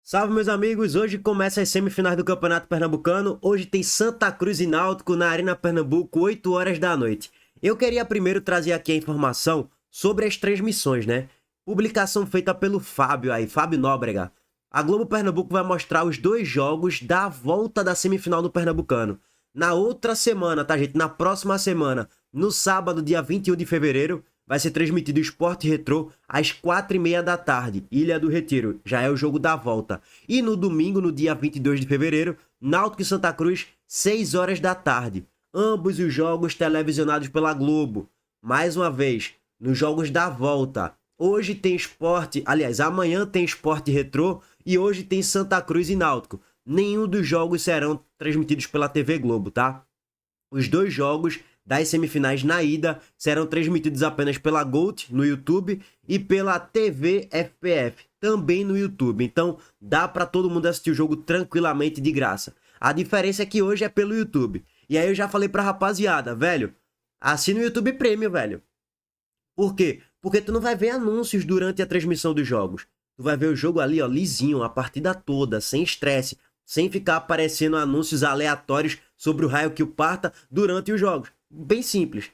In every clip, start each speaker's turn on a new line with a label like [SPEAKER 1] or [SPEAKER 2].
[SPEAKER 1] Salve, meus amigos! Hoje começa as semifinais do Campeonato Pernambucano. Hoje tem Santa Cruz e Náutico na Arena Pernambuco, 8 horas da noite. Eu queria primeiro trazer aqui a informação sobre as transmissões, né? Publicação feita pelo Fábio aí, Fábio Nóbrega. A Globo Pernambuco vai mostrar os dois jogos da volta da semifinal do Pernambucano. Na outra semana, tá, gente? Na próxima semana, no sábado, dia 21 de fevereiro, vai ser transmitido o Sport Retrô às 4h30 da tarde, Ilha do Retiro, já é o jogo da volta. E no domingo, no dia 22 de fevereiro, Náutico e Santa Cruz, 6 horas da tarde. Ambos os jogos televisionados pela Globo. Mais uma vez, nos jogos da volta. Hoje tem Sport, aliás, amanhã tem Sport Retrô e hoje tem Santa Cruz e Náutico. Nenhum dos jogos serão transmitidos pela TV Globo, tá? Os dois jogos das semifinais na ida serão transmitidos apenas pela GOAT no YouTube e pela TV FPF, também no YouTube. Então dá para todo mundo assistir o jogo tranquilamente de graça. A diferença é que hoje é pelo YouTube. E aí eu já falei pra rapaziada, velho, assina o YouTube Premium, velho. Por quê? Porque tu não vai ver anúncios durante a transmissão dos jogos. Tu vai ver o jogo ali, ó, lisinho, a partida toda, sem estresse, sem ficar aparecendo anúncios aleatórios sobre o raio que o parta durante os jogos. Bem simples.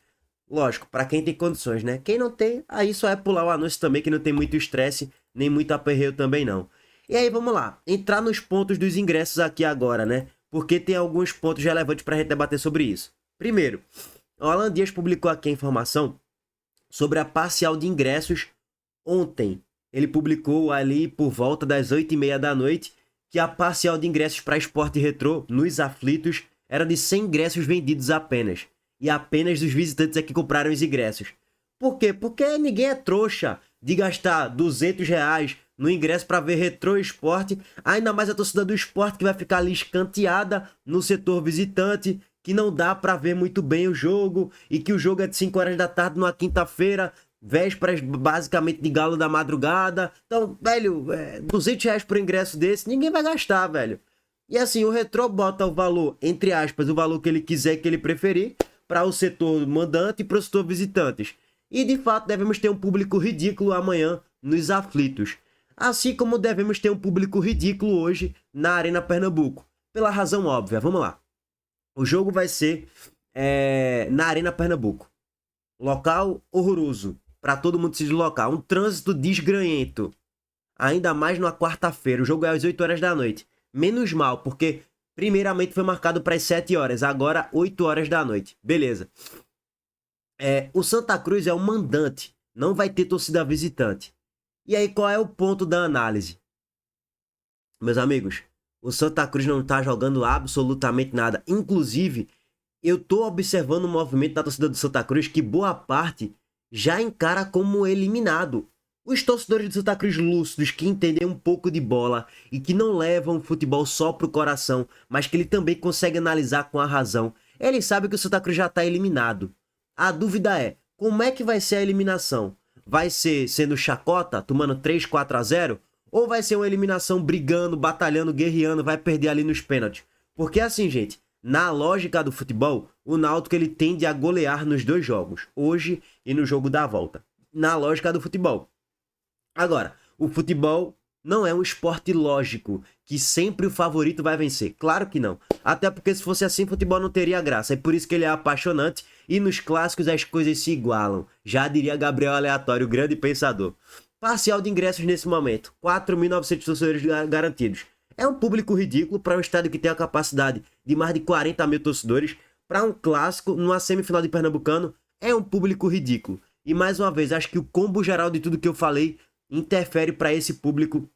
[SPEAKER 1] Lógico, para quem tem condições, né? Quem não tem, aí só é pular o anúncio também, que não tem muito estresse, nem muito aperreio também não. E aí, vamos lá. Entrar nos pontos dos ingressos aqui agora, né? Porque tem alguns pontos relevantes pra gente debater sobre isso. Primeiro, o Alan Dias publicou aqui a informação sobre a parcial de ingressos ontem. Ele publicou ali por volta das 8h30 da noite que a parcial de ingressos para Sport Retrô nos aflitos era de 100 ingressos vendidos apenas. E apenas os visitantes é que compraram os ingressos. Por quê? Porque ninguém é trouxa de gastar R$ 200 no ingresso para ver Retrô Esporte, ainda mais a torcida do esporte que vai ficar ali escanteada no setor visitante, que não dá para ver muito bem o jogo, e que o jogo é de 5 horas da tarde numa quinta-feira, vésperas basicamente de galo da madrugada. Então, velho, R$ 200 por ingresso desse, ninguém vai gastar, velho. E assim, o Retrô bota o valor, entre aspas, o valor que ele quiser, que ele preferir, para o setor mandante e para o setor visitantes. E de fato devemos ter um público ridículo amanhã nos aflitos. Assim como devemos ter um público ridículo hoje na Arena Pernambuco. Pela razão óbvia, vamos lá. O jogo vai ser na Arena Pernambuco. Local horroroso, para todo mundo se deslocar. Um trânsito desgranhento. Ainda mais numa quarta-feira. O jogo é às 8 horas da noite. Menos mal, porque primeiramente foi marcado para as 7 horas, agora 8 horas da noite. Beleza. O Santa Cruz é o mandante, não vai ter torcida visitante. E aí, qual é o ponto da análise? Meus amigos, o Santa Cruz não tá jogando absolutamente nada. Inclusive, eu tô observando o movimento da torcida do Santa Cruz que boa parte já encara como eliminado. Os torcedores do Santa Cruz lúcidos, que entendem um pouco de bola e que não levam o futebol só pro coração, mas que ele também consegue analisar com a razão, eles sabem que o Santa Cruz já está eliminado. A dúvida é, como é que vai ser a eliminação? Vai ser sendo chacota, tomando 3-4-0? Ou vai ser uma eliminação brigando, batalhando, guerreando, vai perder ali nos pênaltis? Porque assim, gente, na lógica do futebol, o Náutico ele tende a golear nos dois jogos, hoje e no jogo da volta. Na lógica do futebol. Agora, o futebol não é um esporte lógico, que sempre o favorito vai vencer. Claro que não. Até porque se fosse assim, futebol não teria graça. É por isso que ele é apaixonante e nos clássicos as coisas se igualam. Já diria Gabriel Aleatório, o grande pensador. Parcial de ingressos nesse momento. 4.900 torcedores garantidos. É um público ridículo para um estádio que tem a capacidade de mais de 40 mil torcedores. Para um clássico, numa semifinal de Pernambucano, é um público ridículo. E mais uma vez, acho que o combo geral de tudo que eu falei interfere para esse público,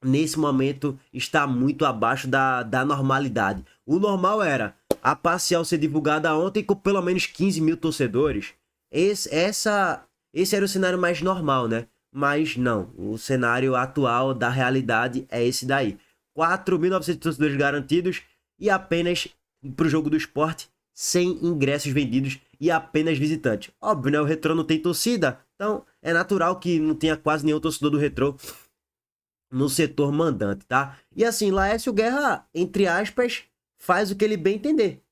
[SPEAKER 1] nesse momento, está muito abaixo da normalidade. O normal era a parcial ser divulgada ontem com pelo menos 15 mil torcedores. Esse era o cenário mais normal, né? Mas não, o cenário atual da realidade é esse daí. 4.900 torcedores garantidos e apenas para o jogo do esporte, 100 ingressos vendidos e apenas visitante. Óbvio, né? O Retrô não tem torcida, então é natural que não tenha quase nenhum torcedor do Retrô no setor mandante, tá? E assim, Laércio Guerra, entre aspas, faz o que ele bem entender.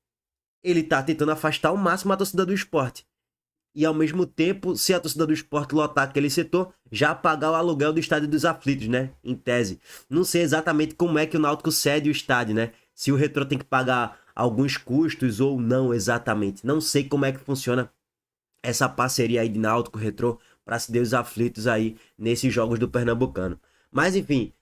[SPEAKER 1] Ele tá tentando afastar ao máximo a torcida do esporte. e ao mesmo tempo, se a torcida do Sport lotar aquele setor, já pagar o aluguel do Estádio dos Aflitos, né? Em tese. Não sei exatamente como é que o Náutico cede o estádio, né? Se o Retrô tem que pagar alguns custos ou não exatamente. Não sei como é que funciona essa parceria aí de Náutico Retrô para ceder os aflitos aí nesses jogos do Pernambucano. Mas enfim,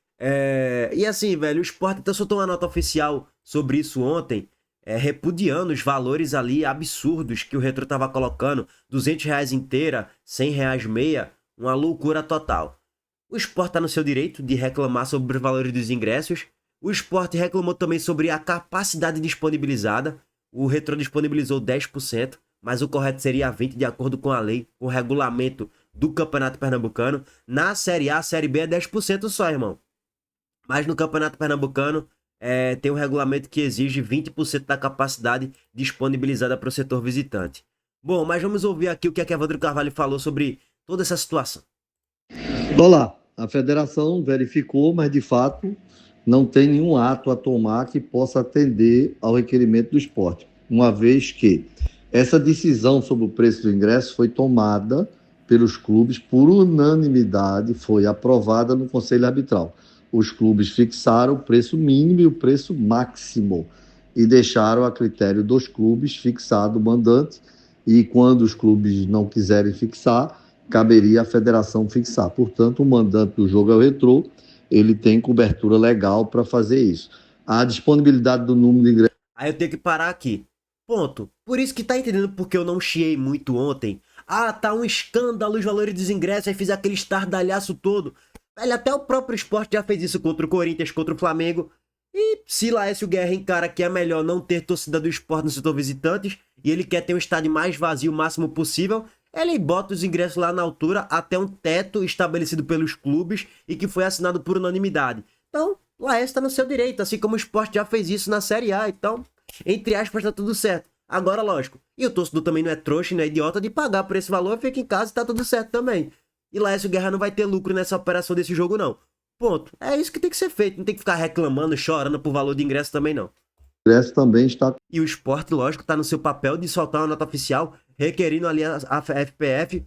[SPEAKER 1] e assim, velho, o Sport então soltou uma nota oficial sobre isso ontem, repudiando os valores ali absurdos que o Retrô tava colocando, R$ 200 inteira, R$ 100 meia, uma loucura total. O Sport tá no seu direito de reclamar sobre os valores dos ingressos. O Sport reclamou também sobre a capacidade disponibilizada. O Retrô disponibilizou 10%, mas o correto seria 20% de acordo com a lei, com o regulamento do Campeonato Pernambucano. Na Série A, Série B é 10% só, irmão. Mas no Campeonato Pernambucano tem um regulamento que exige 20% da capacidade disponibilizada para o setor visitante. Bom, mas vamos ouvir aqui o que a Evandro Carvalho falou sobre toda essa situação.
[SPEAKER 2] Olá, a federação verificou, mas de fato não tem nenhum ato a tomar que possa atender ao requerimento do esporte, uma vez que essa decisão sobre o preço do ingresso foi tomada pelos clubes por unanimidade, foi aprovada no Conselho Arbitral. Os clubes fixaram o preço mínimo e o preço máximo e deixaram a critério dos clubes fixado o mandante, e quando os clubes não quiserem fixar, caberia à federação fixar. Portanto, o mandante do jogo é o Retrô, ele tem cobertura legal para fazer isso. A disponibilidade do número de ingressos...
[SPEAKER 1] Aí eu tenho que parar aqui. Ponto. Por isso que tá entendendo porque eu não chiei muito ontem. Ah, tá um escândalo os valores dos ingressos, aí fiz aquele estardalhaço todo. Velho, até o próprio Sport já fez isso contra o Corinthians, contra o Flamengo. E se Laércio Guerra encara que é melhor não ter torcida do Sport no setor visitantes, e ele quer ter um estádio mais vazio o máximo possível, ele bota os ingressos lá na altura até um teto estabelecido pelos clubes e que foi assinado por unanimidade. Então, Laércio tá no seu direito, assim como o Sport já fez isso na Série A. Então, entre aspas, tá tudo certo. Agora, lógico, e o torcedor também não é trouxa, não é idiota de pagar por esse valor, fica em casa e tá tudo certo também. E Laércio Guerra não vai ter lucro nessa operação desse jogo, não. Ponto. É isso que tem que ser feito. Não tem que ficar reclamando, chorando por valor de ingresso também, não.
[SPEAKER 2] O ingresso também está...
[SPEAKER 1] E o Sport, lógico, tá no seu papel de soltar uma nota oficial requerindo ali a FPF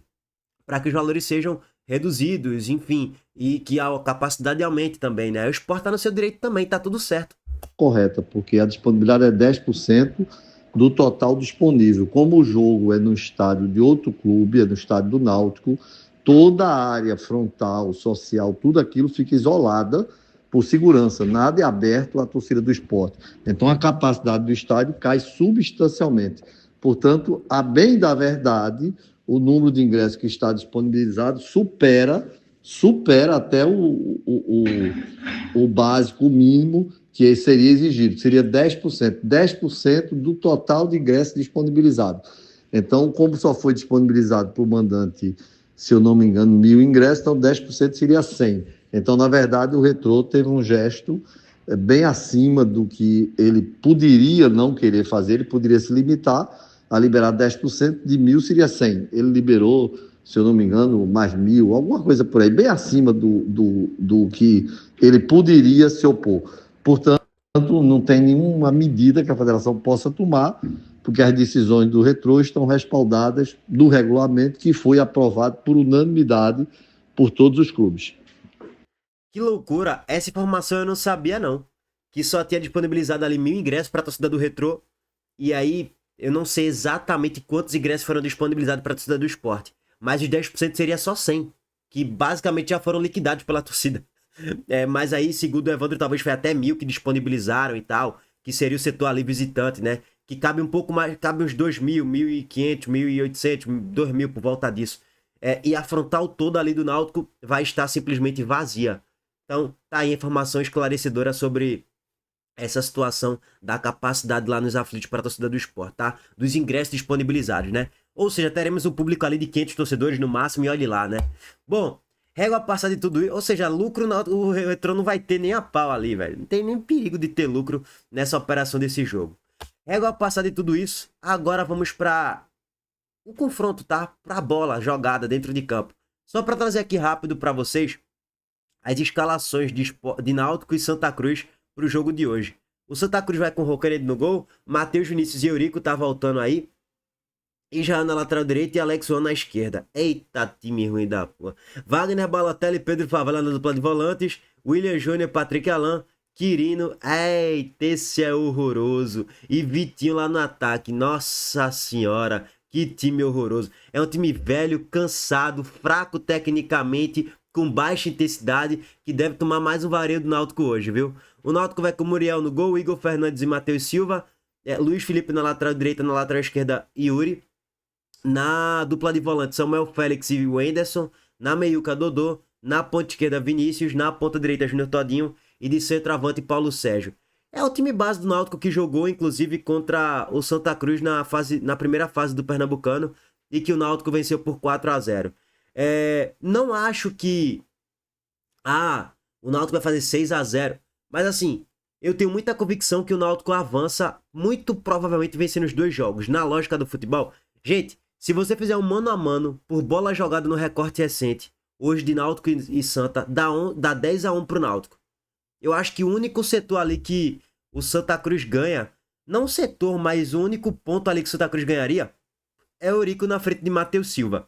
[SPEAKER 1] para que os valores sejam reduzidos, enfim, e que a capacidade aumente também, né? O Sport tá no seu direito também, tá tudo certo.
[SPEAKER 2] Correta, porque a disponibilidade é 10% do total disponível. Como o jogo é no estádio de outro clube, é no estádio do Náutico, toda a área frontal, social, tudo aquilo fica isolada por segurança, nada é aberto à torcida do Sport. Então a capacidade do estádio cai substancialmente. Portanto, a bem da verdade, o número de ingressos que está disponibilizado supera até o básico, o mínimo que seria exigido, seria 10%. 10% do total de ingressos disponibilizado. Então, como só foi disponibilizado para o mandante, se eu não me engano, 1.000 ingressos, então 10% seria 100. Então, na verdade, o Retrô teve um gesto bem acima do que ele poderia não querer fazer, ele poderia se limitar a liberar 10%, de 1.000 seria 100. Ele liberou, se eu não me engano, mais 1.000, alguma coisa por aí, bem acima do que ele poderia se opor. Portanto, não tem nenhuma medida que a federação possa tomar, porque as decisões do Retrô estão respaldadas no regulamento que foi aprovado por unanimidade por todos os clubes.
[SPEAKER 1] Que loucura! Essa informação eu não sabia, não. Que só tinha disponibilizado ali 1.000 ingressos para a torcida do Retrô. E aí, eu não sei exatamente quantos ingressos foram disponibilizados para a torcida do Sport. Mas os 10% seria só 100. Que basicamente já foram liquidados pela torcida. Mas aí, segundo o Evandro, talvez foi até 1.000 que disponibilizaram e tal. Que seria o setor ali visitante, né? Que cabe um pouco mais, cabe uns 2.000, 1.500, 1.800, 2.000 por volta disso. E a frontal toda ali do Náutico vai estar simplesmente vazia. Então, tá aí a informação esclarecedora sobre essa situação da capacidade lá nos aflitos para a torcida do Sport, tá? Dos ingressos disponibilizados, né? Ou seja, teremos um público ali de 500 torcedores no máximo e olhe lá, né? Bom, régua passada de tudo isso, ou seja, lucro, o Retrô não vai ter nem a pau ali, velho. Não tem nem perigo de ter lucro nessa operação desse jogo. Régua passada de tudo isso, agora vamos para o confronto, tá? Pra bola jogada dentro de campo. Só para trazer aqui rápido para vocês as escalações de Náutico e Santa Cruz para o jogo de hoje. O Santa Cruz vai com o Rocanedo no gol, Matheus Vinícius e Eurico tá voltando aí. E já na lateral direita e Alex One na esquerda. Eita, time ruim da porra. Wagner, Balotelli, Pedro Favela na dupla de volantes. William Júnior, Patrick Alain, Quirino. Eita, esse é horroroso. E Vitinho lá no ataque. Nossa senhora, que time horroroso. É um time velho, cansado, fraco tecnicamente, com baixa intensidade, que deve tomar mais um vareio do Náutico hoje, viu? O Náutico vai com Muriel no gol, Igor Fernandes e Matheus Silva. Luiz Felipe na lateral direita, na lateral esquerda, Yuri. Na dupla de volante, Samuel Félix e Wenderson. Na meiuca, Dodô. Na ponta esquerda, Vinícius. Na ponta direita, Júnior Todinho. E de centroavante, Paulo Sérgio. É o time base do Náutico que jogou, inclusive, contra o Santa Cruz na primeira fase do Pernambucano. E que o Náutico venceu por 4-0. Não acho que... o Náutico vai fazer 6-0. Mas assim, eu tenho muita convicção que o Náutico avança, muito provavelmente vencendo os 2 jogos. Na lógica do futebol... Gente, se você fizer um mano a mano por bola jogada no recorte recente, hoje de Náutico e Santa, dá 10-1 pro Náutico. Eu acho que o único setor ali que o Santa Cruz ganha, não o setor, mas o único ponto ali que o Santa Cruz ganharia, é o Eurico na frente de Matheus Silva.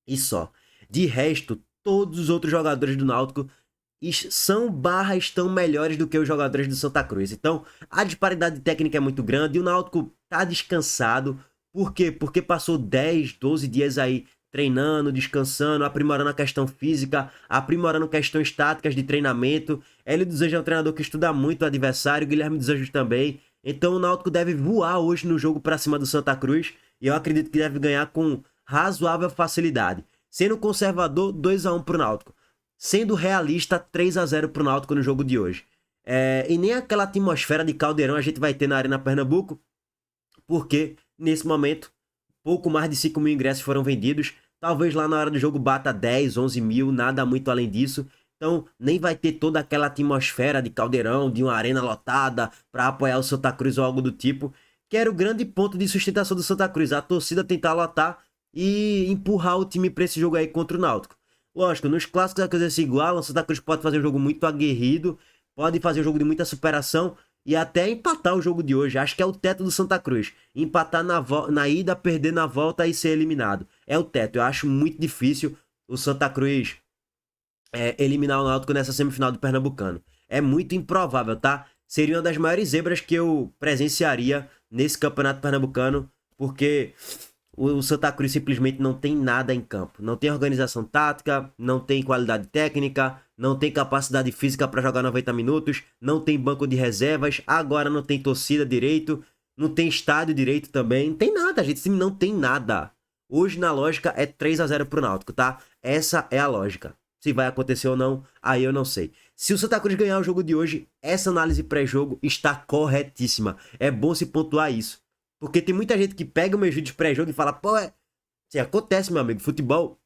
[SPEAKER 1] E só. De resto, todos os outros jogadores do Náutico estão melhores do que os jogadores do Santa Cruz. Então, a disparidade técnica é muito grande e o Náutico tá descansado. Por quê? Porque passou 10, 12 dias aí treinando, descansando, aprimorando a questão física, aprimorando questões táticas de treinamento. Hélio dos Anjos é um treinador que estuda muito o adversário, Guilherme dos Anjos também. Então o Náutico deve voar hoje no jogo para cima do Santa Cruz e eu acredito que deve ganhar com razoável facilidade. Sendo conservador, 2-1 pro Náutico. Sendo realista, 3-0 pro Náutico no jogo de hoje. E nem aquela atmosfera de caldeirão a gente vai ter na Arena Pernambuco, porque nesse momento, pouco mais de 5 mil ingressos foram vendidos. Talvez lá na hora do jogo bata 10, 11 mil, nada muito além disso. Então, nem vai ter toda aquela atmosfera de caldeirão, de uma arena lotada para apoiar o Santa Cruz ou algo do tipo. Que era o grande ponto de sustentação do Santa Cruz. A torcida tentar lotar e empurrar o time para esse jogo aí contra o Náutico. Lógico, nos clássicos a coisa se iguala. O Santa Cruz pode fazer um jogo muito aguerrido, pode fazer um jogo de muita superação e até empatar o jogo de hoje. Acho que é o teto do Santa Cruz. Empatar na ida, perder na volta e ser eliminado. É o teto. Eu acho muito difícil o Santa Cruz eliminar o Náutico nessa semifinal do Pernambucano. É muito improvável, tá? Seria uma das maiores zebras que eu presenciaria nesse campeonato pernambucano, porque o Santa Cruz simplesmente não tem nada em campo. Não tem organização tática, não tem qualidade técnica, não tem capacidade física para jogar 90 minutos, não tem banco de reservas, agora não tem torcida direito, não tem estádio direito também. Não tem nada, gente. Esse time não tem nada. Hoje, na lógica, é 3-0 pro Náutico, tá? Essa é a lógica. Se vai acontecer ou não, aí eu não sei. Se o Santa Cruz ganhar o jogo de hoje, essa análise pré-jogo está corretíssima. É bom se pontuar isso. Porque tem muita gente que pega meus vídeos pré-jogo e fala, pô, Assim, acontece, meu amigo. Futebol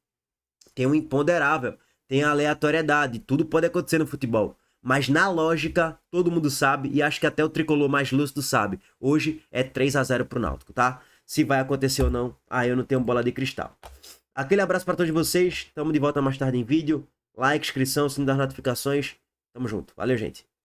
[SPEAKER 1] tem um imponderável, tem a aleatoriedade. Tudo pode acontecer no futebol. Mas na lógica, todo mundo sabe, e acho que até o tricolor mais lúcido sabe. Hoje é 3-0 pro Náutico, tá? Se vai acontecer ou não, aí eu não tenho bola de cristal. Aquele abraço para todos vocês. Tamo de volta mais tarde em vídeo. Like, inscrição, sininho das notificações. Tamo junto. Valeu, gente.